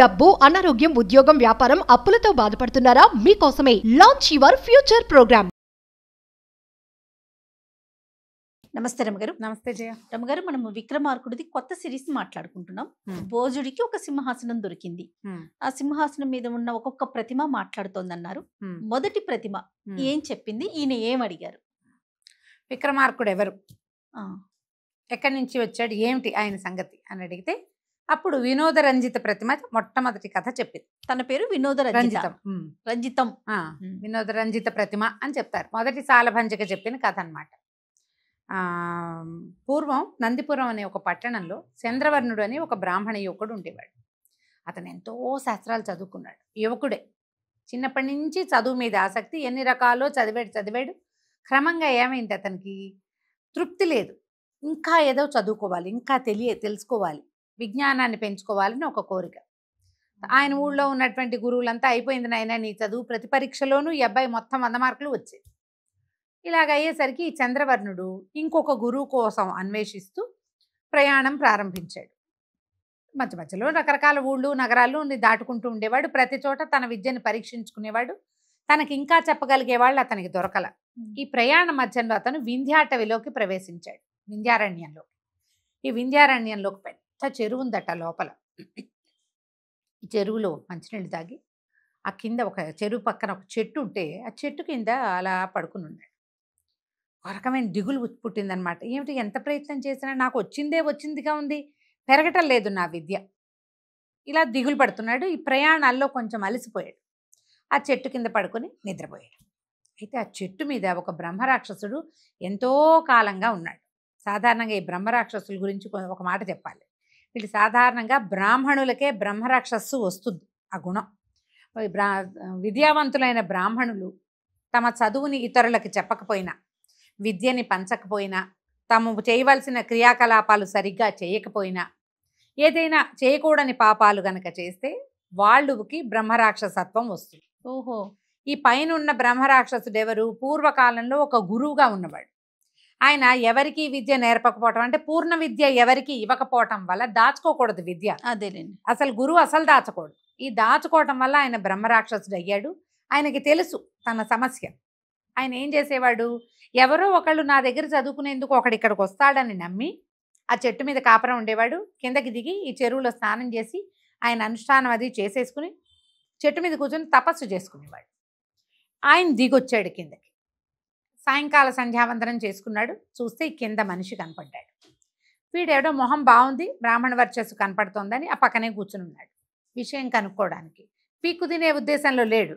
డబ్బు, అనారోగ్యం, ఉద్యోగం, వ్యాపారం, అప్పులతో బాధపడుతున్నారా? మీకోసమే లాంచ్ యువర్ ఫ్యూచర్ ప్రోగ్రామ్. నమస్తే రమగారు. నమస్తే జయ. రమగారు, మనము విక్రమార్కుడిది కొత్త సిరీస్ మాట్లాడుకుంటున్నాం. భోజుడికి ఒక సింహాసనం దొరికింది. ఆ సింహాసనం మీద ఉన్న ఒక్కొక్క ప్రతిమ మాట్లాడుతోందన్నారు. మొదటి ప్రతిమ ఏం చెప్పింది? ఈయన ఏం అడిగారు? విక్రమార్కుడు ఎవరు, ఎక్కడి నుంచి వచ్చాడు, ఏమిటి ఆయన సంగతి అని అడిగితే అప్పుడు వినోద రంజిత ప్రతిమ మొట్టమొదటి కథ చెప్పింది. తన పేరు వినోద రంజితం. వినోద రంజిత ప్రతిమ అని చెప్తారు. మొదటి సాలభంజిక చెప్పిన కథ అన్నమాట. పూర్వం నందిపురం అనే ఒక పట్టణంలో చంద్రవర్ణుడు అని ఒక బ్రాహ్మణ యువకుడు ఉండేవాడు. అతను ఎంతో శాస్త్రాలు చదువుకున్నాడు. యువకుడే, చిన్నప్పటి నుంచి చదువు మీద ఆసక్తి, ఎన్ని రకాలో చదివాడు. క్రమంగా ఏమైంది, అతనికి తృప్తి లేదు. ఇంకా ఏదో చదువుకోవాలి, ఇంకా తెలుసుకోవాలి, విజ్ఞానాన్ని పెంచుకోవాలని ఒక కోరిక. ఆయన ఊళ్ళో ఉన్నటువంటి గురువులంతా అయిపోయింది నాయన నీ చదువు, ప్రతి పరీక్షలోనూ ఈ అబ్బాయి మొత్తం 100 మార్కులు వచ్చాయి. ఇలాగ అయ్యేసరికి ఈ చంద్రవర్ణుడు ఇంకొక గురువు కోసం అన్వేషిస్తూ ప్రయాణం ప్రారంభించాడు. మధ్య మధ్యలో రకరకాల ఊళ్ళు నగరాలు దాటుకుంటూ ఉండేవాడు. ప్రతి చోట తన విద్యను పరీక్షించుకునేవాడు. తనకి ఇంకా చెప్పగలిగే వాళ్ళు అతనికి దొరకల. ఈ ప్రయాణ మధ్యలో అతను వింధ్యాటవిలోకి ప్రవేశించాడు, వింధ్యారణ్యంలో. ఈ వింధ్యారణ్యంలోకి పెద్ద చెరువు ఉందట లోపల. ఈ చెరువులో మంచినీళ్ళు తాగి ఆ కింద ఒక చెరువు పక్కన ఒక చెట్టు ఉంటే ఆ చెట్టు కింద అలా పడుకుని ఉన్నాడు. ఒక రకమైన దిగులు పుట్టిందనమాట. ఏమిటి, ఎంత ప్రయత్నం చేసినా నాకు వచ్చిందిగా ఉంది, పెరగటం లేదు నా విద్య. ఇలా దిగులు పడుతున్నాడు. ఈ ప్రయాణాల్లో కొంచెం అలసిపోయాడు. ఆ చెట్టు కింద పడుకొని నిద్రపోయాడు. అయితే ఆ చెట్టు మీద ఒక బ్రహ్మరాక్షసుడు ఎంతో కాలంగా ఉన్నాడు. సాధారణంగా ఈ బ్రహ్మరాక్షసుల గురించి ఒక మాట చెప్పాలి. వీళ్ళు సాధారణంగా బ్రాహ్మణులకే బ్రహ్మరాక్షస్సు వస్తుంది ఆ గుణం. విద్యావంతులైన బ్రాహ్మణులు తమ చదువుని ఇతరులకు చెప్పకపోయినా, విద్యని పంచకపోయినా, తాము చేయవలసిన క్రియాకలాపాలు సరిగ్గా చేయకపోయినా, ఏదైనా చేయకూడని పాపాలు గనక చేస్తే వాళ్ళకి బ్రహ్మరాక్షసత్వం వస్తుంది. ఓహో. ఈ పైన ఉన్న బ్రహ్మరాక్షసుడు ఎవరు? పూర్వకాలంలో ఒక గురువుగా ఉన్నవాడు. ఆయన ఎవరికి విద్య నేర్పకపోవటం, అంటే పూర్ణ విద్య ఎవరికి ఇవ్వకపోవటం వల్ల దాచుకోకూడదు విద్య. అదేలేండి, అసలు గురువు అసలు దాచకూడదు. ఈ దాచుకోవటం వల్ల ఆయన బ్రహ్మరాక్షసుడు అయ్యాడు. ఆయనకి తెలుసు తన సమస్య. ఆయన ఏం చేసేవాడు, ఎవరో ఒకళ్ళు నా దగ్గర చదువుకునేందుకు ఒకడు ఇక్కడికి వస్తాడని నమ్మి ఆ చెట్టు మీద కాపురం ఉండేవాడు. కిందకి దిగి ఈ చెరువులో స్నానం చేసి ఆయన అనుష్ఠానం అది చేసేసుకుని చెట్టు మీద కూర్చొని తపస్సు చేసుకునేవాడు. ఆయన దిగొచ్చాడు కిందకి. సాయంకాల సంధ్యావందనం చేసుకున్నాడు. చూస్తే కింద మనిషి కనపడ్డాడు. వీడేడో మొహం బాగుంది, బ్రాహ్మణ వర్చస్సు కనపడుతోందని ఆ పక్కనే కూర్చుని ఉన్నాడు విషయం కనుక్కోవడానికి. పీక్కు తినే ఉద్దేశంలో లేడు.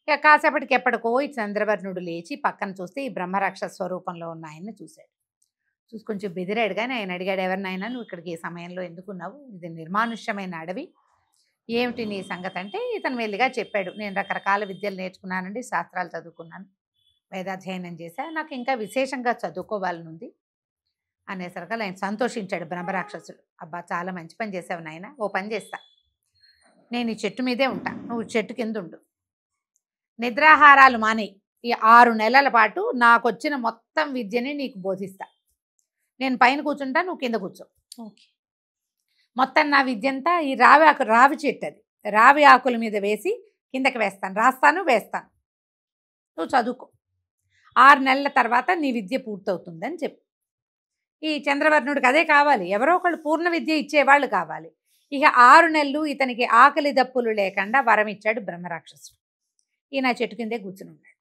ఇక కాసేపటికి ఎప్పటికో ఈ చంద్రవర్ణుడు లేచి పక్కన చూస్తే ఈ బ్రహ్మరాక్షస స్వరూపంలో ఉన్న ఆయన్ని చూశాడు. చూసి కొంచెం బెదిరాడు. కానీ ఆయన అడిగాడు, ఎవరినైనా నువ్వు ఇక్కడికి ఈ సమయంలో ఎందుకున్నావు, ఇది నిర్మానుష్యమైన అడవి, ఏమిటి నీ సంగతి అంటే ఇతను మెల్లిగా చెప్పాడు, నేను రకరకాల విద్యలు నేర్చుకున్నానండి, శాస్త్రాలు చదువుకున్నాను, వేదాధ్యయనం చేశా, నాకు ఇంకా విశేషంగా చదువుకోవాలని ఉంది అనేసరికి ఆయన సంతోషించాడు బ్రహ్మరాక్షసుడు. అబ్బా చాలా మంచి పని చేసావు నాయన, ఓ పని చేస్తా, నేను ఈ చెట్టు మీదే ఉంటా, నువ్వు చెట్టు కింద ఉండు, నిద్రాహారాలు మానేయి, ఈ 6 నెలల పాటు నాకు వచ్చిన మొత్తం విద్యని నీకు బోధిస్తా, నేను పైన కూర్చుంటా, నువ్వు కింద కూర్చో, ఓకే, మొత్తం నా విద్య అంతా ఈ రావి చెట్టు, అది రావి ఆకుల మీద వేసి కిందకి రాస్తాను వేస్తాను, నువ్వు చదువుకో, 6 నెలల తర్వాత నీ విద్య పూర్తవుతుందని చెప్పు. ఈ చంద్రవర్ణుడికి అదే కావాలి, ఎవరో ఒకళ్ళు పూర్ణ విద్య ఇచ్చేవాళ్ళు కావాలి. ఇక 6 నెలలు ఇతనికి ఆకలి దప్పులు లేకుండా వరం ఇచ్చాడు బ్రహ్మరాక్షసుడు. ఈయన చెట్టు కిందే కూర్చుని ఉన్నాడు,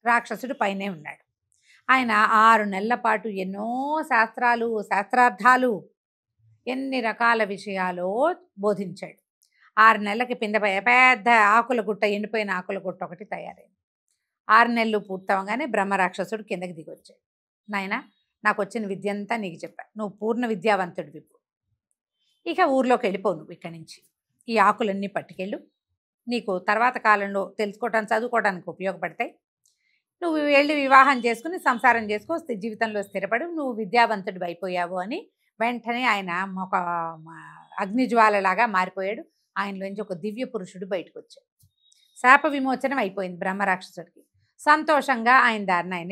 రాక్షసుడు పైనే ఉన్నాడు. ఆయన 6 నెలల పాటు ఎన్నో శాస్త్రార్థాలు, ఎన్ని రకాల విషయాలు బోధించాడు. 6 నెలలకి పెద్ద ఆకుల గుట్ట, ఎండిపోయిన ఆకుల గుట్ట ఒకటి తయారైంది. 6 నెలలు పూర్తవగానే బ్రహ్మరాక్షసుడు కిందకి దిగొచ్చాడు. నాయన, నాకు వచ్చిన విద్య అంతా నీకు చెప్పా, నువ్వు పూర్ణ విద్యావంతుడివి, ఇక ఊర్లోకి వెళ్ళిపోవు, నువ్వు ఇక్కడి నుంచి ఈ ఆకులన్నీ పట్టుకెళ్ళు, నీకు తర్వాత కాలంలో చదువుకోవడానికి ఉపయోగపడతాయి, నువ్వు వెళ్ళి వివాహం చేసుకుని సంసారం చేసుకో, జీవితంలో స్థిరపడు, నువ్వు విద్యావంతుడు అయిపోయావు అని వెంటనే ఆయన ఒక అగ్నిజ్వాలలాగా మారిపోయాడు. ఆయనలోంచి ఒక దివ్య పురుషుడు బయటకు వచ్చాడు. శాప విమోచనం అయిపోయింది బ్రహ్మరాక్షసుడికి. సంతోషంగా ఆయన దారిని ఆయన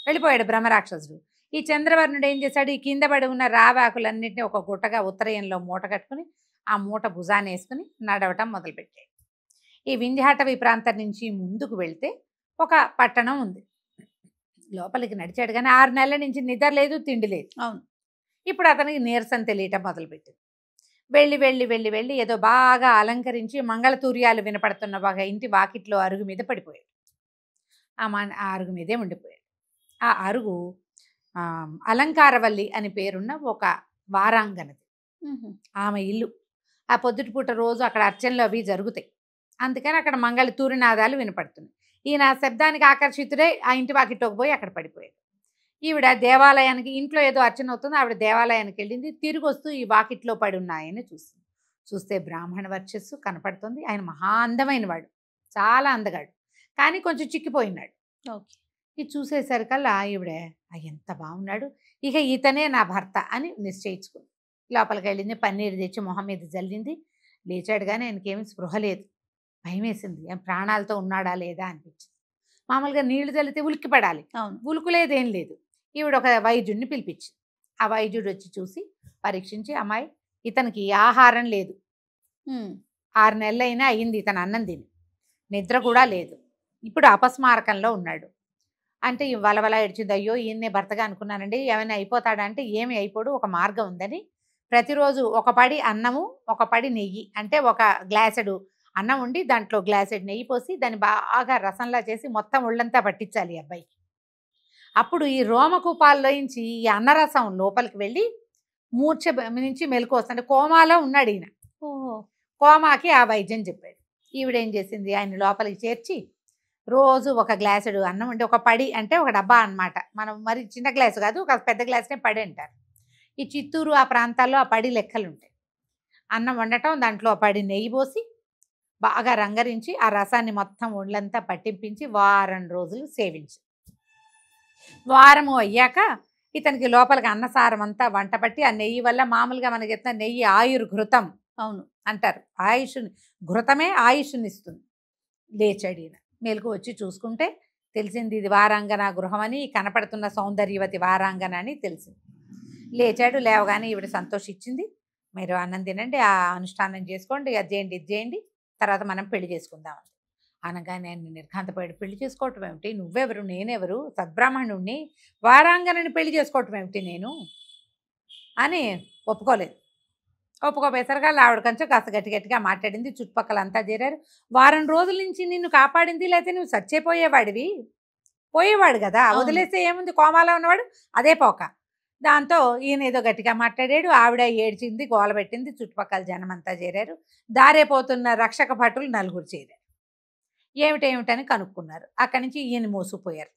వెళ్ళిపోయాడు బ్రహ్మరాక్షసుడు. ఈ చంద్రవర్ణుడు ఏం చేశాడు, ఈ కింద పడి ఉన్న రావాకులన్నింటినీ ఒక గుట్టగా ఉత్తరయంలో మూట కట్టుకుని ఆ మూట భుజాన్ని వేసుకుని నడవటం మొదలుపెట్టాడు. ఈ వింధ్యాటవి ప్రాంతం నుంచి ముందుకు వెళ్తే ఒక పట్టణం ఉంది. లోపలికి నడిచాడు కానీ 6 నెలల నుంచి నిద్ర లేదు, తిండి లేదు. అవును. ఇప్పుడు అతనికి నీరసం తెలియటం మొదలుపెట్టింది. వెళ్ళి వెళ్ళి వెళ్ళి వెళ్ళి ఏదో బాగా అలంకరించి మంగళతూర్యాలు వినపడుతున్న బాగా ఇంటి వాకిట్లో అరుగు మీద పడిపోయాడు. ఆ అరుగు మీదే ఉండిపోయాడు. ఆ అరుగు అలంకారవల్లి అని పేరున్న ఒక వారాంగనది. ఆమె ఇల్లు. ఆ పొద్దుటి పూట రోజు అక్కడ అర్చనలు అవి జరుగుతాయి. అందుకని అక్కడ మంగళతూరినాదాలు వినపడుతున్నాయి. ఈయన శబ్దానికి ఆకర్షితుడై ఆ ఇంటి వాకిట్లోకి పోయి అక్కడ పడిపోయాడు. ఈవిడ దేవాలయానికి, ఇంట్లో ఏదో అర్చన అవుతుంది, ఆవిడ దేవాలయానికి వెళ్ళింది. తిరిగి వస్తూ ఈ వాకిట్లో పడి ఉన్నాయని చూస్తుంది. చూస్తే బ్రాహ్మణ వర్చస్సు కనపడుతుంది. ఆయన మహా అందమైన వాడు, చాలా అందగాడు, కానీ కొంచెం చిక్కిపోయినాడు. ఓకే. ఇది చూసేసరికల్లా ఈవిడ ఎంత బాగున్నాడు, ఇక ఇతనే నా భర్త అని నిశ్చయించుకుంది. లోపలికి వెళ్ళింది, పన్నీరు తెచ్చి మొహం మీద జల్లింది. లేచాడు కానీ ఆయనకేమీ స్పృహ లేదు. భయం వేసింది, ప్రాణాలతో ఉన్నాడా లేదా అనిపించింది. మామూలుగా నీళ్లు చల్లితే ఉలిక్కి పడాలి, అవును. ఉలుకులేదేం లేదు. ఈవిడ ఒక వైద్యుడిని పిలిపించింది. ఆ వైద్యుడు వచ్చి చూసి పరీక్షించి, అమ్మాయి ఇతనికి ఆహారం లేదు, 6 నెలలైనా అయ్యింది ఇతను అన్నం తిని, నిద్ర కూడా లేదు, ఇప్పుడు అపస్మారకంలో ఉన్నాడు అంటే ఈ వలవల ఏడ్చింది. అయ్యో ఈయన్నే భర్తగా అనుకున్నానండి, ఏమైనా అయిపోతాడా అంటే ఏమి అయిపోడు, ఒక మార్గం ఉందని. ప్రతిరోజు ఒక పడి అన్నము, ఒక పడి నెయ్యి, అంటే ఒక గ్లాసెడు అన్నం ఉండి దాంట్లో గ్లాసెడ్ నెయ్యి పోసి దాన్ని బాగా రసంలా చేసి మొత్తం ఒళ్ళంతా పట్టించాలి ఈ అబ్బాయికి. అప్పుడు ఈ రోమకూపాల్లోంచి ఈ అన్నరసం లోపలికి వెళ్ళి మూర్ఛ నుంచి మెలకు వస్తుంది. కోమాలో ఉన్నాడు ఈయన. కోమాకి ఆ వైద్యం చెప్పాడు. ఈవిడేం చేసింది, ఆయన లోపలికి చేర్చి రోజు ఒక గ్లాసుడు అన్నం ఉంటే, ఒక పడి అంటే ఒక డబ్బా అన్నమాట, మనం మరి చిన్న గ్లాసు కాదు, ఒక పెద్ద గ్లాసునే పడి అంటారు. ఈ చిత్తూరు ఆ ప్రాంతాల్లో ఆ పడి లెక్కలు ఉంటాయి. అన్నం వండటం, దాంట్లో ఆ పడి నెయ్యి పోసి బాగా రంగరించి ఆ రసాన్ని మొత్తం ఒళ్ళంతా పట్టింపించి వారం రోజులు సేవించి, వారము అయ్యాక ఇతనికి లోపలికి అన్నసారం అంతా వంట పట్టి, ఆ నెయ్యి వల్ల మామూలుగా మనకి ఎత్తున నెయ్యి ఆయుర్ఘృతం అవును అంటారు, ఆయుష్ని, ఘృతమే ఆయుష్ని ఇస్తుంది. లేచాడు ఈయన. మేలుకు వచ్చి చూసుకుంటే తెలిసింది ఇది వారాంగన గృహమని, కనపడుతున్న సౌందర్యవతి వారాంగన అని తెలిసింది. లేచాడు. లేవగానే ఈవిడ సంతోషించింది. మీరు అన్నం తినండి, ఆ అనుష్ఠానం చేసుకోండి, అది చేయండి, ఇది చేయండి, తర్వాత మనం పెళ్లి చేసుకుందామని అనగానే ఆయన నిర్ఘాంతపోయాడు. పెళ్లి చేసుకోవటం ఏమిటి, నువ్వెవరు, నేనెవరు, సద్బ్రాహ్మణుణ్ణి, వారాంగనని పెళ్లి చేసుకోవటం ఏమిటి నేను అని ఒప్పుకోలేదు. ఒప్పుకోపోయేసరిగా ఆవిడ కొంచెం కాస్త గట్టి గట్టిగా మాట్లాడింది. చుట్టుపక్కల అంతా చేరారు. వారం రోజుల నుంచి నిన్ను కాపాడింది, లేకపోతే నువ్వు చచ్చిపోయేవాడివి, పోయేవాడు కదా, వదిలేస్తే ఏముంది, కోమాలో ఉన్నవాడు అదే పోక. దాంతో ఈయన ఏదో గట్టిగా మాట్లాడాడు. ఆవిడ ఏడ్చింది, గోల పెట్టింది. చుట్టుపక్కల జనం అంతా చేరారు. దారేపోతున్న రక్షక భటులు 4 చేరారు. ఏమిటేమిటని కనుక్కున్నారు. అక్కడి నుంచి ఈయన మోసుకుపోయారు.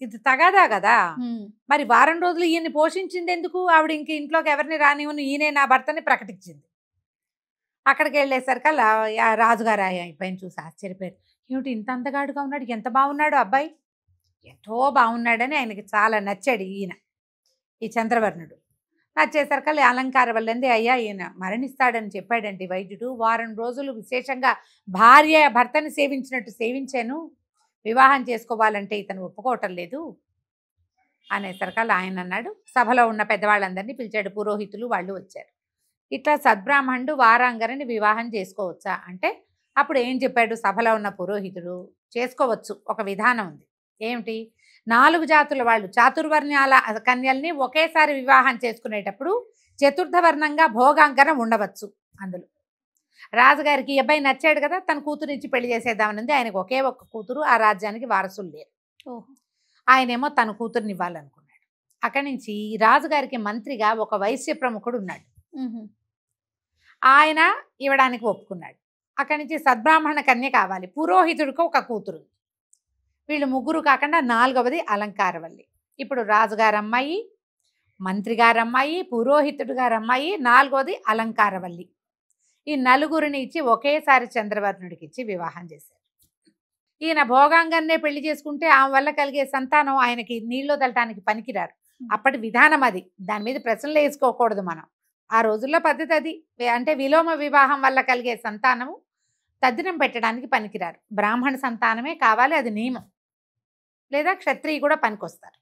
ఇది తగాదా కదా. మరి వారం రోజులు ఈయన్ని పోషించింది ఎందుకు? ఆవిడ ఇంక ఇంట్లోకి ఎవరిని రానివ్వను, ఈయనే నా భర్తని ప్రకటించింది. అక్కడికి వెళ్ళేసరికల్లా రాజుగారు అబ్బాయిని చూసి ఆశ్చర్యపోయారు. ఏమిటి ఇంత అందగాడుగా ఉన్నాడు, ఎంత బాగున్నాడు అబ్బాయి, ఎంతో బాగున్నాడని ఆయనకి చాలా నచ్చాడు ఈయన, ఈ చంద్రవర్ణుడు. నచ్చేసరికల్లా అలంకార వల్లంది, అయ్యా ఈయన మరణిస్తాడని చెప్పాడండి వైద్యుడు, వారం రోజులు విశేషంగా భార్య భర్తని సేవించినట్టు సేవించాను, వివాహం చేసుకోవాలంటే ఇతను ఒప్పుకోవటం లేదు అనేసరికల్లా ఆయన అన్నాడు, సభలో ఉన్న పెద్దవాళ్ళందరినీ పిలిచాడు, పురోహితులు వాళ్ళు వచ్చారు. ఇట్లా సద్బ్రాహ్మణుడు వారాంగరని వివాహం చేసుకోవచ్చా అంటే అప్పుడు ఏం చెప్పాడు సభలో ఉన్న పురోహితుడు, చేసుకోవచ్చు, ఒక విధానం ఉంది. ఏమిటి, 4 జాతుల వాళ్ళు చాతుర్వర్ణ్యాల కన్యల్ని ఒకేసారి వివాహం చేసుకునేటప్పుడు చతుర్థవర్ణంగా భోగాంకరం ఉండవచ్చు. అందులో రాజుగారికి అబ్బాయి నచ్చాడు కదా, తన కూతురునిచ్చి పెళ్లి చేసేద్దామనింది. ఆయనకు ఒకే ఒక్క కూతురు, ఆ రాజ్యానికి వారసులు లేరు. ఆయనేమో తన కూతురుని ఇవ్వాలనుకున్నాడు. అక్కడి నుంచి రాజుగారికి మంత్రిగా ఒక వైశ్య ప్రముఖుడు ఉన్నాడు, ఆయన ఇవ్వడానికి ఒప్పుకున్నాడు. అక్కడి నుంచి సద్బ్రాహ్మణ కన్య కావాలి, పురోహితుడికి ఒక కూతురు. వీళ్ళు 3 కాకుండా 4వది అలంకారవల్లి. ఇప్పుడు రాజుగారు అమ్మాయి, మంత్రి గారు అమ్మాయి, పురోహితుడు గారు అమ్మాయి, 4వది అలంకారవల్లి. ఈ 4గురిని ఇచ్చి ఒకేసారి చంద్రవర్ణుడికి ఇచ్చి వివాహం చేశారు. ఈయన భోగాంగన్నే పెళ్లి చేసుకుంటే ఆమె వల్ల కలిగే సంతానం ఆయనకి నీళ్ళు వదలటానికి పనికిరారు. అప్పటి విధానం అది, దాని మీద ప్రశ్నలు వేసుకోకూడదు మనం. ఆ రోజుల్లో పద్ధతి అది. అంటే విలోమ వివాహం వల్ల కలిగే సంతానము తద్దినం పెట్టడానికి పనికిరారు, బ్రాహ్మణ సంతానమే కావాలి, అది నియమం. లేదా క్షత్రియ కూడా పనికొస్తారు.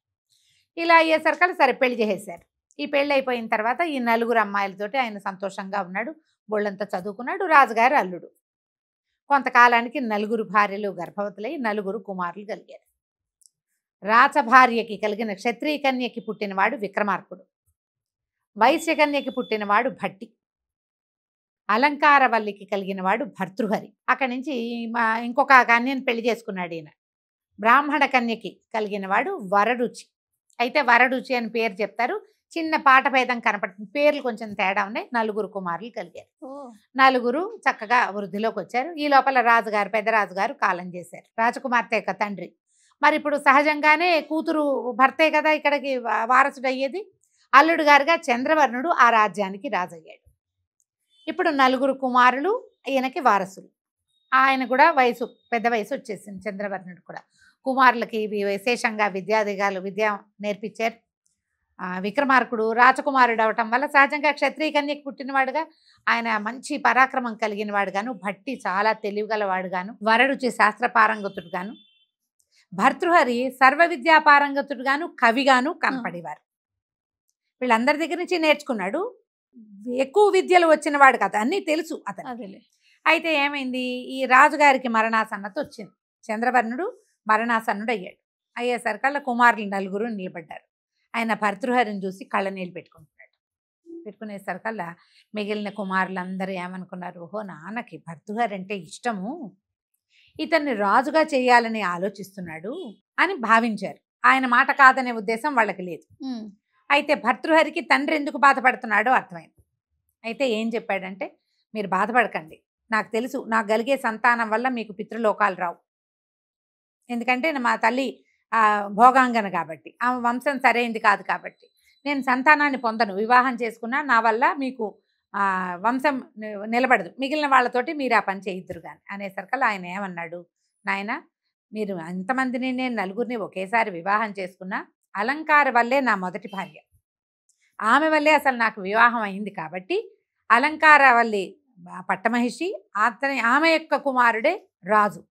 ఇలా అయ్యేసరికల్లా సరే పెళ్లి చేసేసారు. ఈ పెళ్ళి అయిపోయిన తర్వాత ఈ 4 అమ్మాయిలతోటి ఆయన సంతోషంగా ఉన్నాడు. బోళ్ళంతా చదువుకున్నాడు. రాజుగారి అల్లుడు. కొంతకాలానికి 4 భార్యలు గర్భవతులై 4 కుమారులు కలిగారు. రాచభార్యకి కలిగిన క్షత్రియ కన్యకి పుట్టినవాడు విక్రమార్కుడు. వైశ్యకన్యకి పుట్టినవాడు భట్టి. అలంకారవల్లికి కలిగినవాడు భర్తృహరి. అక్కడి నుంచి ఇంకొక కన్యను పెళ్లి చేసుకున్నాడు ఈయన. బ్రాహ్మణ కన్యకి కలిగినవాడు వరరుచి. అయితే వరరుచి అని పేరు చెప్తారు, చిన్న పాట భేదం కనపడుతుంది, పేర్లు కొంచెం తేడా ఉన్నాయి. 4 కుమారులు కలిగారు. 4 చక్కగా వృద్ధిలోకి వచ్చారు. ఈ లోపల రాజుగారు, పెద్ద రాజుగారు కాలం చేశారు. రాజకుమార్తె యొక్క తండ్రి. మరి ఇప్పుడు సహజంగానే కూతురు భర్తే కదా ఇక్కడికి వారసుడు అయ్యేది. అల్లుడు గారుగా చంద్రవర్ణుడు ఆ రాజ్యానికి రాజయ్యాడు. ఇప్పుడు 4 కుమారులు ఈయనకి వారసులు. ఆయన కూడా పెద్ద వయసు వచ్చేసింది. చంద్రవర్ణుడు కూడా కుమారులకి విశేషంగా విద్య నేర్పించారు. విక్రమార్కుడు రాజకుమారుడు అవటం వల్ల సహజంగా క్షత్రియ కన్యకి పుట్టినవాడుగా ఆయన మంచి పరాక్రమం కలిగిన వాడుగాను, భట్టి చాలా తెలివిగలవాడుగాను, వరరుచి శాస్త్ర పారంగతుడుగాను, భర్తృహరి సర్వ విద్యా పారంగతుడుగాను, కవిగాను కనపడేవారు. వీళ్ళందరి దగ్గర నుంచి నేర్చుకున్నాడు. ఎక్కువ విద్యలు వచ్చిన వాడు కదా, అన్నీ తెలుసు అతను. అయితే ఏమైంది, ఈ రాజుగారికి మరణాసన్నత వచ్చింది. చంద్రవర్ణుడు మరణాసన్నుడు అయ్యేసరికల్లా కుమారులు 4 నిలబడ్డారు. ఆయన భర్తృహరిని చూసి కళ్ళనీళ్ళు పెట్టుకుంటున్నాడు. పెట్టుకునేసరికల్లా మిగిలిన కుమారులందరూ ఏమనుకున్నారు, ఓహో నాన్నకి భర్తృహరి అంటే ఇష్టము, ఇతన్ని రాజుగా చేయాలని ఆలోచిస్తున్నాడు అని భావించారు. ఆయన మాట కాదనే ఉద్దేశం వాళ్ళకి లేదు. అయితే భర్తృహరికి తండ్రి ఎందుకు బాధపడుతున్నాడో అర్థమైంది. అయితే ఏం చెప్పాడంటే, మీరు బాధపడకండి, నాకు తెలుసు నాకు కలిగే సంతానం వల్ల మీకు పితృలోకాలు రావు. ఎందుకంటే మా తల్లి భోగాంగన కాబట్టి, ఆమె వంశం సరైంది కాదు కాబట్టి నేను సంతానాన్ని పొందను. వివాహం చేసుకున్నా నా వల్ల మీకు వంశం నిలబడదు, మిగిలిన వాళ్ళతోటి మీరు ఆ పని చేయిద్దురు కానీ అనేసరికల్లా ఆయన ఏమన్నాడు, నాయన మీరు అంతమందిని నేను 4 ఒకేసారి వివాహం చేసుకున్నా అలంకార వల్లే నా మొదటి భార్య, ఆమె వల్లే అసలు నాకు వివాహం అయింది కాబట్టి అలంకార వల్లి పట్టమహిషి, ఆమె యొక్క కుమారుడే రాజు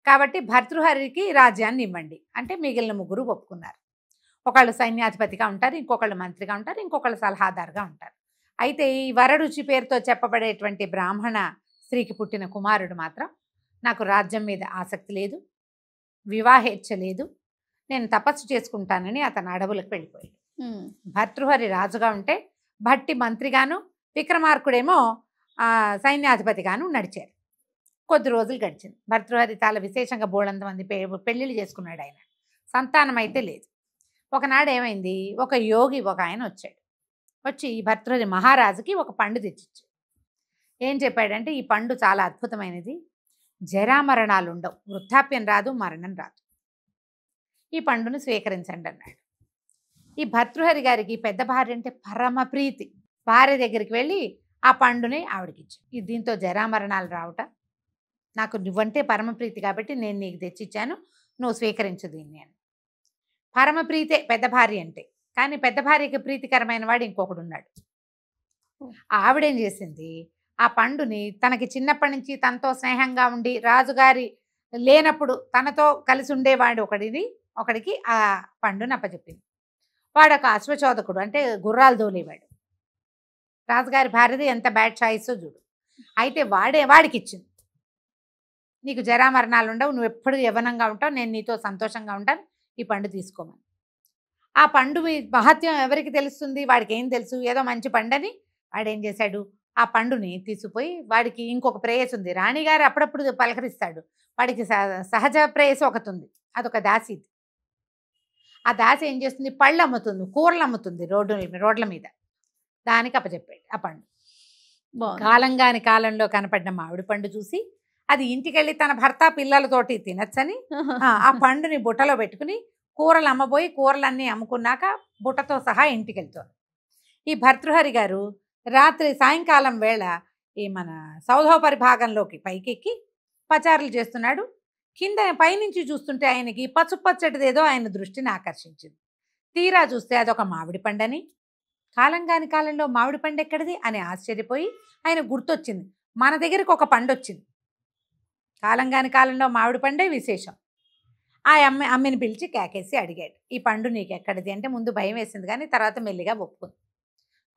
కాబట్టి భర్తృహరికి రాజ్యాన్ని ఇవ్వండి అంటే మిగిలిన 3 ఒప్పుకున్నారు. ఒకళ్ళు సైన్యాధిపతిగా ఉంటారు, ఇంకొకళ్ళు మంత్రిగా ఉంటారు, ఇంకొకళ్ళు సలహాదారుగా ఉంటారు. అయితే ఈ వరరుచి పేరుతో చెప్పబడేటువంటి బ్రాహ్మణ స్త్రీకి పుట్టిన కుమారుడు మాత్రం నాకు రాజ్యం మీద ఆసక్తి లేదు, వివాహేచ్ఛ లేదు, నేను తపస్సు చేసుకుంటానని అతను అడవులకు వెళ్ళిపోయాడు. భర్తృహరి రాజుగా ఉంటే భట్టి మంత్రిగాను, విక్రమార్కుడేమో సైన్యాధిపతిగాను నడిచారు. కొద్ది రోజులు గడిచింది. భర్తృహరి చాలా విశేషంగా బోళంతమంది పెళ్ళిళ్ళు చేసుకున్నాడు. ఆయన సంతానం అయితే లేదు. ఒకనాడు ఏమైంది, ఒక యోగి ఒక ఆయన వచ్చాడు. వచ్చి భర్తృహరి మహారాజుకి ఒక పండు తెచ్చిచ్చాడు. ఏం చెప్పాడంటే, ఈ పండు చాలా అద్భుతమైనది, జరామరణాలు ఉండవు, వృద్ధాప్యం రాదు, మరణం రాదు, ఈ పండును స్వీకరించండి అన్నాడు. ఈ భర్తృహరి గారికి పెద్ద భార్య అంటే పరమ ప్రీతి. భార్య దగ్గరికి వెళ్ళి ఆ పండుని ఆవిడకి ఇచ్చాడు. దీంతో జరామరణాలు రావట, నాకు నువ్వంటే పరమప్రీతి కాబట్టి నేను నీకు తెచ్చిచ్చాను, నువ్వు స్వీకరించు దీన్ని అని. పరమప్రీతే పెద్ద భార్య అంటే. కానీ పెద్ద భార్యకి ప్రీతికరమైన వాడు ఇంకొకడు ఉన్నాడు. ఆవిడేం చేసింది, ఆ పండుని తనకి చిన్నప్పటి నుంచి తనతో స్నేహంగా ఉండి రాజుగారి లేనప్పుడు తనతో కలిసి ఉండేవాడు ఒకడికి ఆ పండుని అప్పచెప్పింది. వాడు ఒక అశ్వచోదకుడు, అంటే గుర్రాలు దోలేవాడు. రాజుగారి భార్యది ఎంత బ్యాడ్ చాయిస్ చూడు. అయితే వాడికి ఇచ్చింది, నీకు జరామరణాలు ఉండవు, నువ్వు ఎప్పుడు యవ్వనంగా ఉంటావు, నేను నీతో సంతోషంగా ఉంటాను, ఈ పండు తీసుకోమని. ఆ పండు మహత్యం ఎవరికి తెలుస్తుంది, వాడికి ఏం తెలుసు, ఏదో మంచి పండని వాడు ఏం చేశాడు, ఆ పండుని తీసుకుపోయి, వాడికి ఇంకొక ప్రేయస్ ఉంది, రాణిగారు అప్పుడప్పుడు పలకరిస్తాడు, వాడికి సహజ ప్రేయస్ ఒకటి ఉంది, అదొక దాసి. ఆ దాసి ఏం చేస్తుంది, పళ్ళు అమ్ముతుంది, కూరలు అమ్ముతుంది రోడ్ల మీద, దానికి అప్పచెప్పాడు ఆ పండు. కాలంగాని కాలంలో కనపడిన మామిడి పండు చూసి అది ఇంటికెళ్ళి తన భర్త పిల్లలతోటి తినచ్చని ఆ పండుని బుట్టలో పెట్టుకుని కూరలు అమ్మబోయి కూరలన్నీ అమ్ముకున్నాక బుట్టతో సహా ఇంటికి వెళ్తారు. ఈ భర్తృహరి గారు రాత్రి సాయంకాలం వేళ ఈ మన సౌధోపరి భాగంలోకి పైకెక్కి పచారులు చేస్తున్నాడు. కింద పైనుంచి చూస్తుంటే ఆయనకి పచ్చటిదేదో ఆయన దృష్టిని ఆకర్షించింది. తీరా చూస్తే అదొక మామిడి పండని, కాలంగాని కాలంలో మామిడి పండు ఎక్కడిది అని ఆశ్చర్యపోయి ఆయన గుర్తొచ్చింది, మన దగ్గరికి ఒక పండు వచ్చింది, కాలంగాని కాలంలో మామిడి పండే విశేషం. ఆ అమ్మిని పిలిచి కేకేసి అడిగాడు, ఈ పండు నీకు ఎక్కడిది అంటే ముందు భయం వేసింది కానీ తర్వాత మెల్లిగా ఒప్పుకుంది.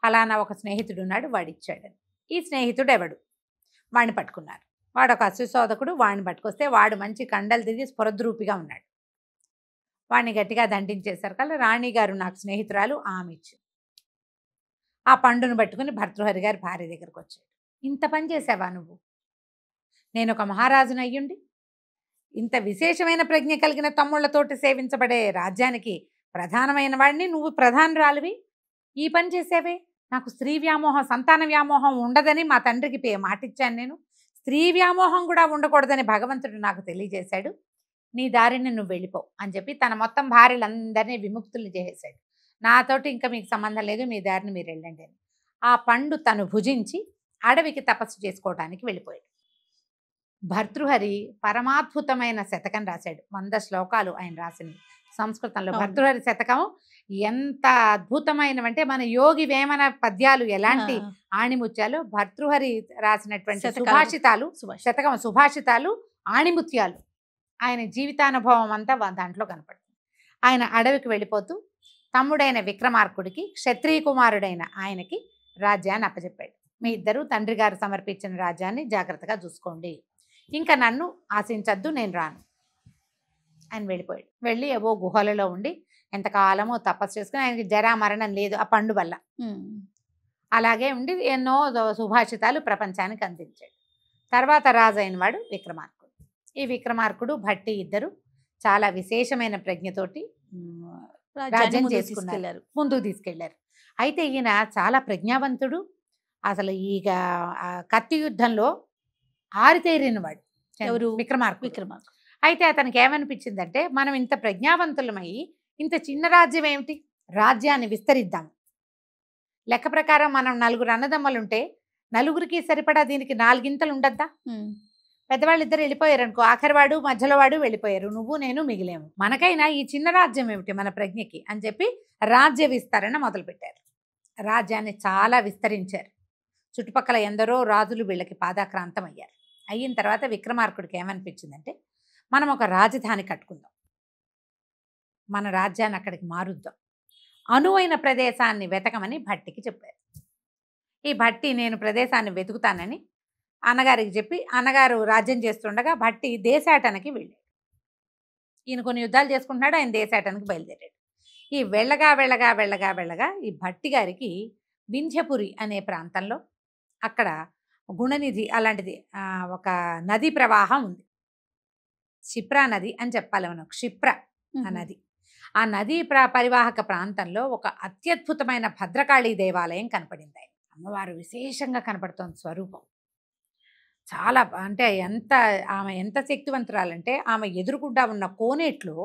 ఫలానా ఒక స్నేహితుడు ఉన్నాడు, వాడిచ్చాడని. ఈ స్నేహితుడు ఎవడు, వాడిని పట్టుకున్నారు. వాడు ఒక అశ్వశోధకుడు, వాడిని పట్టుకొస్తే వాడు మంచి కండలు తిరిగి స్ఫురద్రూపిగా ఉన్నాడు. వాడిని గట్టిగా దండించేశారు కల్లా రాణిగారు నాకు స్నేహితురాలు ఆమె ఇచ్చి ఆ పండును పట్టుకుని భర్తృహరి గారి భార్య దగ్గరకు వచ్చాడు. ఇంత పని చేసావా నువ్వు? నేను ఒక మహారాజును అయ్యుండి ఇంత విశేషమైన ప్రజ్ఞ కలిగిన తమ్ముళ్లతోటి సేవించబడే రాజ్యానికి ప్రధానమైన వాడిని నువ్వు ప్రధానురాలివి, ఈ పని చేసావే. నాకు స్త్రీ వ్యామోహం, సంతాన వ్యామోహం ఉండదని మా తండ్రికి మాటిచ్చాను. నేను స్త్రీ వ్యామోహం కూడా ఉండకూడదని భగవంతుడు నాకు తెలియజేశాడు. నీ దారిని నువ్వు వెళ్ళిపో అని చెప్పి తన మొత్తం భార్యలందరినీ విముక్తులు చేసేశాడు. నాతోటి ఇంకా మీకు సంబంధం లేదు, మీ దారిని మీరు వెళ్ళండి అని. ఆ పండు తను భుజించి అడవికి తపస్సు చేసుకోవడానికి వెళ్ళిపోయాడు. భర్తృహరి పరమాద్భుతమైన శతకం రాశాడు. 100 శ్లోకాలు ఆయన రాసినవి సంస్కృతంలో. భర్తృహరి శతకం ఎంత అద్భుతమైనవంటే మన యోగి వేమన పద్యాలు ఎలాంటి ఆణిముత్యాలు, భర్తృహరి రాసినటువంటి సుభాషితాలు, శతకం సుభాషితాలు ఆణిముత్యాలు. ఆయన జీవితానుభవం అంతా దాంట్లో కనపడుతుంది. ఆయన అడవికి వెళ్ళిపోతూ తమ్ముడైన విక్రమార్కుడికి క్షత్రియ కుమారుడైన ఆయనకి రాజ్యాన్ని అప్పచెప్పాడు. మీ ఇద్దరు తండ్రి గారు సమర్పించిన రాజ్యాన్ని జాగ్రత్తగా చూసుకోండి, ఇంకా నన్ను ఆశించద్దు, నేను రాను. ఆయన వెళ్ళిపోయాడు. వెళ్ళి ఏవో గుహలలో ఉండి ఎంతకాలమో తపస్సు చేసుకుని ఆయనకి జరా మరణం లేదు ఆ పండు వల్ల. అలాగే ఉండి ఎన్నో సుభాషితాలు ప్రపంచానికి అందించాడు. తర్వాత రాజు అయిన వాడు విక్రమార్కుడు. ఈ విక్రమార్కుడు భట్టి ఇద్దరు చాలా విశేషమైన ప్రజ్ఞతోటి రాజ్యం చేసుకున్నారు, ముందుకు తీసుకెళ్లారు. అయితే ఈయన చాలా ప్రజ్ఞావంతుడు. అసలు ఈగ కత్తి యుద్ధంలో ఆరితేరిన వాడు ఎవరు? విక్రమార్కుడు. అయితే అతనికి ఏమనిపించిందంటే, మనం ఇంత ప్రజ్ఞావంతులమై ఇంత చిన్న రాజ్యం ఏమిటి, రాజ్యాన్ని విస్తరిద్దాం. లెక్క ప్రకారం మనం 4 అన్నదమ్మలుంటే నలుగురికి సరిపడా దీనికి 4 ఇంతలు ఉండద్దా? పెద్దవాళ్ళు ఇద్దరు వెళ్ళిపోయారు అనుకో, ఆఖరివాడు మధ్యలో వాడు వెళ్ళిపోయారు, నువ్వు నేను మిగిలేము. మనకైనా ఈ చిన్న రాజ్యం ఏమిటి మన ప్రజ్ఞకి అని చెప్పి రాజ్య విస్తరణ మొదలుపెట్టారు. రాజ్యాన్ని చాలా విస్తరించారు. చుట్టుపక్కల ఎందరో రాజులు వీళ్ళకి పాదాక్రాంతం అయ్యారు. అయిన తర్వాత విక్రమార్కుడికి ఏమనిపించిందంటే, మనం ఒక రాజధాని కట్టుకుందాం, మన రాజ్యాన్ని అక్కడికి మారుద్దాం, అనువైన ప్రదేశాన్ని వెతకమని భట్టికి చెప్పారు. ఈ భట్టి నేను ప్రదేశాన్ని వెతుకుతానని అన్నగారికి చెప్పి, అన్నగారు రాజ్యం చేస్తుండగా భట్టి దేశాటనకి వెళ్ళాడు. ఈయన కొన్ని యుద్ధాలు చేసుకుంటున్నాడు, ఆయన దేశాటనకి బయలుదేరాడు. ఈ వెళ్ళగా వెళ్ళగా వెళ్ళగా వెళ్ళగా ఈ భట్టి గారికి వింధ్యపురి అనే ప్రాంతంలో అక్కడ గుణనిధి అలాంటిది ఒక నది ప్రవాహం ఉంది. క్షిప్రా నది అని చెప్పాలి మనం, క్షిప్ర నది. ఆ నదీ పరివాహక ప్రాంతంలో ఒక అత్యద్భుతమైన భద్రకాళీ దేవాలయం కనపడింది. ఆయన అమ్మవారు విశేషంగా కనపడుతోంది స్వరూపం. చాలా అంటే ఆమె ఎంత శక్తివంతురాలంటే, ఆమె ఎదురుగుండా ఉన్న కోనేట్లో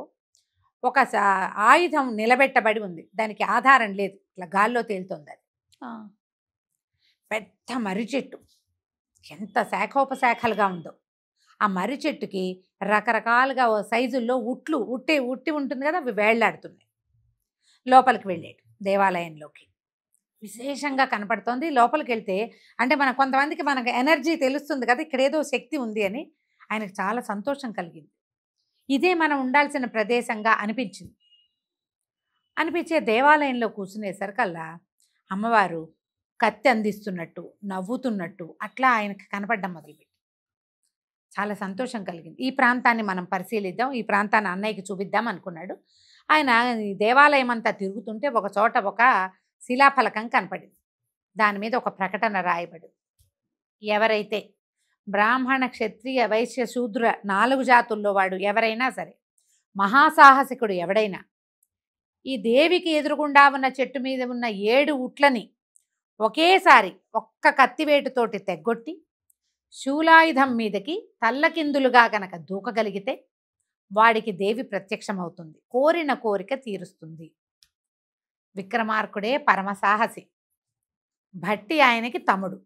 ఒక ఆయుధం నిలబెట్టబడి ఉంది, దానికి ఆధారం లేదు, ఇట్లా గాల్లో తేలుతోంది. అది పెద్ద మర్రి చెట్టు, ఎంత శాఖోపశాఖలుగా ఉందో. ఆ మర్రి చెట్టుకి రకరకాలుగా సైజుల్లో ఉట్టి ఉంటుంది కదా, అవి వేళ్లాడుతున్నాయి. లోపలికి వెళ్ళాడు దేవాలయంలోకి. విశేషంగా కనపడుతోంది. లోపలికి వెళ్తే అంటే కొంతమందికి మనకు ఎనర్జీ తెలుస్తుంది కదా, ఇక్కడ ఏదో శక్తి ఉంది అని. ఆయనకు చాలా సంతోషం కలిగింది. ఇదే మనం ఉండాల్సిన ప్రదేశంగా అనిపించే దేవాలయంలో కూర్చునేసరికల్లా అమ్మవారు కత్తి అందిస్తున్నట్టు, నవ్వుతున్నట్టు అట్లా ఆయనకు కనపడడం మొదలుపెట్టి చాలా సంతోషం కలిగింది. ఈ ప్రాంతాన్ని మనం పరిశీలిద్దాం, ఈ ప్రాంతాన్ని అన్నయ్యకి చూపిద్దాం అనుకున్నాడు. ఆయన ఈ దేవాలయం అంతా తిరుగుతుంటే ఒక చోట ఒక శిలాఫలకం కనపడింది. దాని మీద ఒక ప్రకటన రాయబడి, ఎవరైతే బ్రాహ్మణ క్షత్రియ వైశ్య శూద్ర 4 జాతుల్లో వాడు ఎవరైనా సరే, మహాసాహసికుడు ఎవడైనా ఈ దేవికి ఎదురుగుండా ఉన్న చెట్టు మీద ఉన్న 7 ఉట్లని ఒకేసారి ఒక్క కత్తివేటుతోటి తెగ్గొట్టి శూలాయుధం మీదకి తల్లకిందులుగా కనుక దూకగలిగితే వాడికి దేవి ప్రత్యక్షమవుతుంది, కోరిన కోరిక తీరుస్తుంది. విక్రమార్కుడే పరమసాహసి, భట్టి ఆయనకి తమ్ముడు,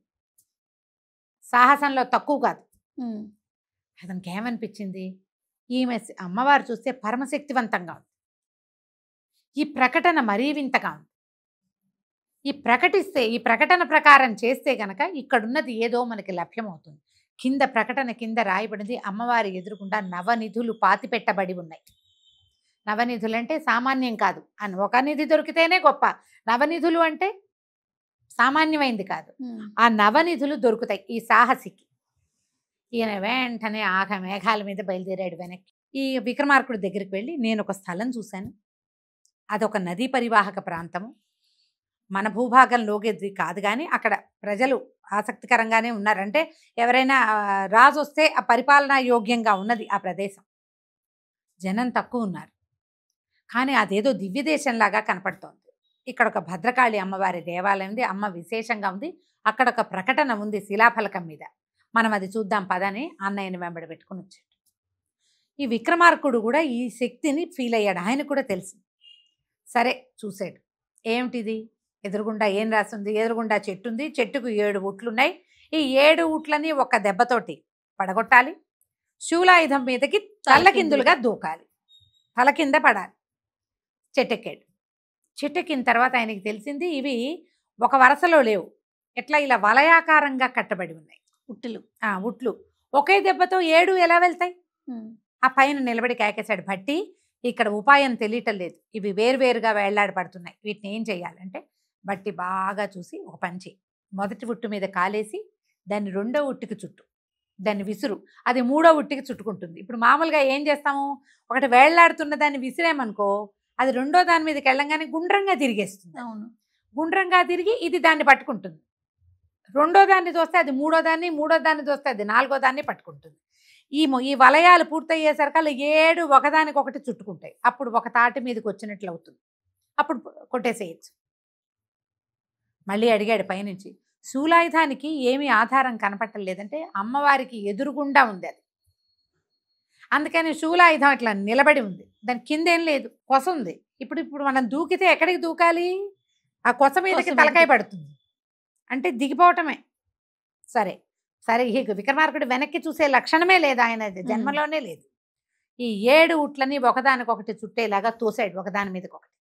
సాహసంలో తక్కువ కాదు. అతనికి ఏమనిపించింది, ఈమె అమ్మవారు చూస్తే పరమశక్తివంతంగా ఉంది, ఈ ప్రకటన మరీ వింతగా ఉంది, ఈ ప్రకటన ప్రకారం చేస్తే గనక ఇక్కడున్నది ఏదో మనకి లభ్యమవుతుంది. ప్రకటన కింద రాయబడింది, అమ్మవారి ఎదురుకుండా నవనిధులు పాతిపెట్టబడి ఉన్నాయి. నవనిధులు అంటే సామాన్యం కాదు అని, ఒక నిధి దొరికితేనే గొప్ప, నవనిధులు అంటే సామాన్యమైంది కాదు. ఆ నవనిధులు దొరుకుతాయి ఈ సాహసికి. ఈయన వెంటనే మేఘాల మీద బయలుదేరాడు వెనక్కి. ఈ విక్రమార్కుడి దగ్గరికి వెళ్ళి, నేను ఒక స్థలం చూశాను, అదొక నదీ పరివాహక ప్రాంతము, మన భూభాగంలోకి కాదు, కానీ అక్కడ ప్రజలు ఆసక్తికరంగానే ఉన్నారంటే ఎవరైనా రాజు వస్తే ఆ పరిపాలనా యోగ్యంగా ఉన్నది ఆ ప్రదేశం. జనం తక్కువ ఉన్నారు, కానీ అదేదో దివ్య దేశంలాగా కనపడుతోంది. ఇక్కడ ఒక భద్రకాళి అమ్మవారి దేవాలయం ఉంది, అమ్మ విశేషంగా ఉంది. అక్కడ ఒక ప్రకటన ఉంది శిలాఫలకం మీద, మనం అది చూద్దాం పదని అన్నయ్యని వెంబడి పెట్టుకుని వచ్చాడు. ఈ విక్రమార్కుడు కూడా ఈ శక్తిని ఫీల్ అయ్యాడు, ఆయన కూడా తెలిసింది. సరే చూశాడు, ఏమిటిది, ఎదురుగుండా ఏం రాసింది, ఎదురుగుండా చెట్టు ఉంది, చెట్టుకు 7 ఉట్లున్నాయి, ఈ 7 ఉట్లని ఒక దెబ్బతోటి పడగొట్టాలి, శూలాయుధం మీదకి తల్లకిందులుగా దూకాలి, తల కింద పడాలి. చెట్టెక్కాడు. చెట్టెక్కిన తర్వాత ఆయనకి తెలిసింది ఇవి ఒక వరుసలో లేవు, ఎట్లా ఇలా వలయాకారంగా కట్టబడి ఉన్నాయి ఉట్లు. ఒకే దెబ్బతో 7 ఎలా వెళ్తాయి? ఆ పైన నిలబడి కేకేశాడు, భట్టి ఇక్కడ ఉపాయం తెలియటం లేదు, ఇవి వేరువేరుగా వేళ్లాడి పడుతున్నాయి, వీటిని ఏం చేయాలంటే బట్టి బాగా చూసి ఒక పని చేయి, మొదటి ఉట్టు మీద కాలేసి దాన్ని 2వ ఉట్టికి చుట్టు, దాన్ని విసురు, అది 3వ ఉట్టికి చుట్టుకుంటుంది. ఇప్పుడు మామూలుగా ఏం చేస్తాము, ఒకటి వేళ్లాడుతున్న దాన్ని విసిరేమనుకో, అది 2వ దాని మీదకి వెళ్ళంగానే గుండ్రంగా తిరిగేస్తుంది. అవును, గుండ్రంగా తిరిగి ఇది దాన్ని పట్టుకుంటుంది. 2వ దాన్ని చూస్తే అది 3వ దాన్ని, 3వ దాన్ని చూస్తే అది 4వ దాన్ని పట్టుకుంటుంది. ఈ వలయాలు పూర్తయ్యేసరికల్లా 7 ఒకదానికొకటి చుట్టుకుంటాయి. అప్పుడు ఒక తాటి మీదకి వచ్చినట్లు అవుతుంది, అప్పుడు కొట్టేసేయచ్చు. మళ్ళీ అడిగాడు పైనుంచి, శూలాయుధానికి ఏమీ ఆధారం కనపట్టలేదంటే అమ్మవారికి ఎదురుగుండా ఉంది అది, అందుకని శూలాయుధం ఇట్లా నిలబడి ఉంది, దాని కిందేం లేదు, కొస ఉంది. ఇప్పుడు మనం దూకితే ఎక్కడికి దూకాలి, ఆ కొస మీదకి తలకాయ పడుతుంది, అంటే దిగిపోవటమే. సరే సరే, ఈ విక్రమార్కుడు వెనక్కి చూసే లక్షణమే లేదు, ఆయన జన్మలోనే లేదు. ఈ 7 ఉట్లని ఒకదానికొకటి చుట్టేలాగా తోసాడు, ఒకదాని మీదకి ఒకటి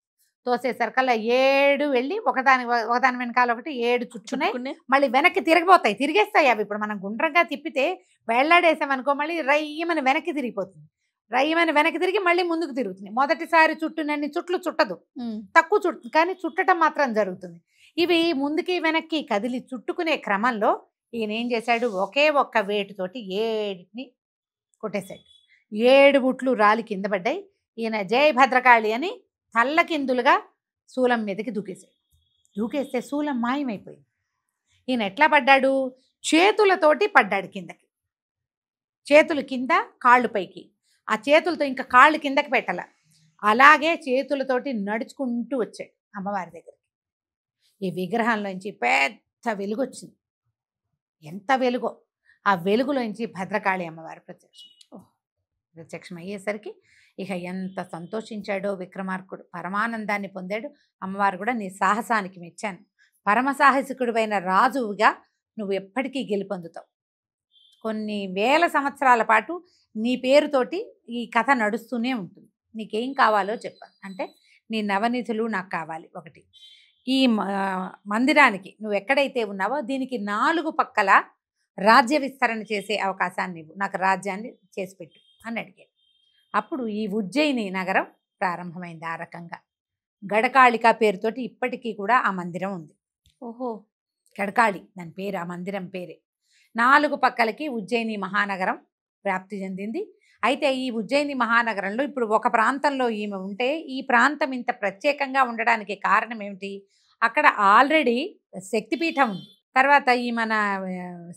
తోసేసరికల్లా 7 వెళ్ళి ఒకదాని వెనకాల ఒకటి 7 చుట్టుకున్నాయి. మళ్ళీ వెనక్కి తిరిగిపోతాయి, తిరిగేస్తాయి అవి. ఇప్పుడు మనం గుండ్రంగా తిప్పితే వేళ్లాడేసామనుకో మళ్ళీ రయ్యమని వెనక్కి తిరిగిపోతుంది, రయ్యమని వెనక్కి తిరిగి మళ్ళీ ముందుకు తిరుగుతుంది. మొదటిసారి చుట్టునన్ని చుట్లు చుట్టదు, తక్కువ చుట్టు, కానీ చుట్టడం మాత్రం జరుగుతుంది. ఇవి ముందుకి వెనక్కి కదిలి చుట్టుకునే క్రమంలో ఈయన ఏం చేశాడు, ఒకే ఒక్క వేటుతోటి 7ని కొట్టేశాడు. 7 ఉట్లు రాలి కింద పడ్డాయి. ఈయన జయ భద్రకాళి అని తల్లకిందులుగా శూలం మీదకి దూకేశాడు. దూకేస్తే శూలం మాయమైపోయింది. ఈయన ఎట్లా పడ్డాడు, చేతులతోటి పడ్డాడు కిందకి, చేతులు కింద కాళ్ళు పైకి, ఆ చేతులతో ఇంకా కాళ్ళు కిందకి పెట్టాల, అలాగే చేతులతోటి నడుచుకుంటూ వచ్చాడు అమ్మవారి దగ్గరికి. ఈ విగ్రహంలోంచి పెద్ద వెలుగు వచ్చింది, ఎంత వెలుగో, ఆ వెలుగులోంచి భద్రకాళి అమ్మవారు ప్రత్యక్షం అయ్యేసరికి ఇక ఎంత సంతోషించాడో విక్రమార్కుడు, పరమానందాన్ని పొందాడు. అమ్మవారు కూడా నీ సాహసానికి మెచ్చాను, పరమసాహసికుడివైన రాజువుగా నువ్వు ఎప్పటికీ గెలుపొందుతావు, కొన్ని వేల సంవత్సరాల పాటు నీ పేరుతోటి ఈ కథ నడుస్తూనే ఉంటుంది, నీకేం కావాలో చెప్పాను అంటే నీ నవనిధులు నాకు కావాలి, ఒకటి ఈ మందిరానికి నువ్వు ఎక్కడైతే ఉన్నావో దీనికి 4 పక్కల రాజ్య విస్తరణ చేసే అవకాశాన్ని ఇవ్వు, నాకు రాజ్యాన్ని చేసి పెట్టు అని అడిగాడు. అప్పుడు ఈ ఉజ్జయిని నగరం ప్రారంభమైంది. ఆ రకంగా గడకాళిక పేరుతోటి ఇప్పటికీ కూడా ఆ మందిరం ఉంది. ఓహో, గడకాళి దాని పేరు, ఆ మందిరం పేరే. 4 పక్కలకి ఉజ్జయిని మహానగరం వ్యాప్తి చెందింది. అయితే ఈ ఉజ్జయిని మహానగరంలో ఇప్పుడు ఒక ప్రాంతంలో ఈమె ఉంటే ఈ ప్రాంతం ఇంత ప్రత్యేకంగా ఉండడానికి కారణం ఏమిటి, అక్కడ ఆల్రెడీ శక్తిపీఠం ఉంది, తర్వాత ఈ మన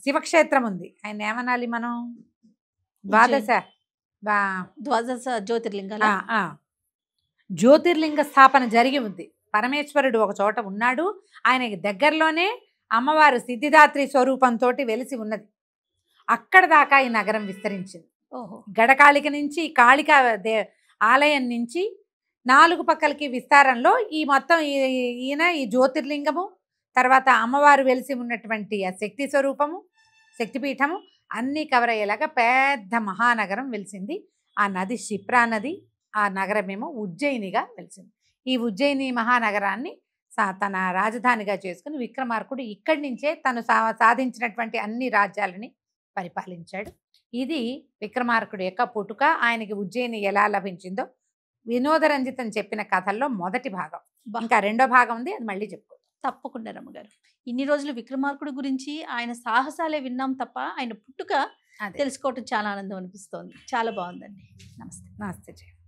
శివక్షేత్రం ఉంది, ఆయన ఏమనాలి మనం, ద్వాదశ జ్యోతిర్లింగాల జ్యోతిర్లింగ స్థాపన జరిగి ఉంది. పరమేశ్వరుడు ఒక చోట ఉన్నాడు, ఆయనకి దగ్గరలోనే అమ్మవారు సిద్ధిదాత్రి స్వరూపంతో వెలిసి ఉన్నది. అక్కడ దాకా ఈ నగరం విస్తరించింది. గడకాళిక నుంచి కాళికా ఆలయం నుంచి 4 పక్కలకి విస్తారంలో ఈ మొత్తం ఈయన ఈ జ్యోతిర్లింగము, తర్వాత అమ్మవారు వెలిసి ఉన్నటువంటి ఆ శక్తి స్వరూపము, శక్తిపీఠము అన్నీ కవర్ అయ్యేలాగా పెద్ద మహానగరం వెలిసింది. ఆ నది క్షిప్రా నది, ఆ నగరమేమో ఉజ్జయినిగా వెలిసింది. ఈ ఉజ్జయిని మహానగరాన్ని తన రాజధానిగా చేసుకుని విక్రమార్కుడు ఇక్కడి నుంచే తను సాధించినటువంటి అన్ని రాజ్యాలని పరిపాలించాడు. ఇది విక్రమార్కుడు యొక్క పుట్టుక. ఆయనకి ఉజ్జయిని ఎలా లభించిందో వినోదరంజితం చెప్పిన కథల్లో మొదటి భాగం. ఇంకా 2వ భాగం ఉంది, అది మళ్ళీ చెప్పుకో. తప్పకుండా రమ్మగారు. ఇన్ని రోజులు విక్రమార్కుడి గురించి ఆయన సాహసాలే విన్నాం తప్ప ఆయన పుట్టుక అదే. తెలుసుకోవటం చాలా ఆనందం అనిపిస్తోంది. చాలా బాగుందండి. నమస్తే. నమస్తే జయ.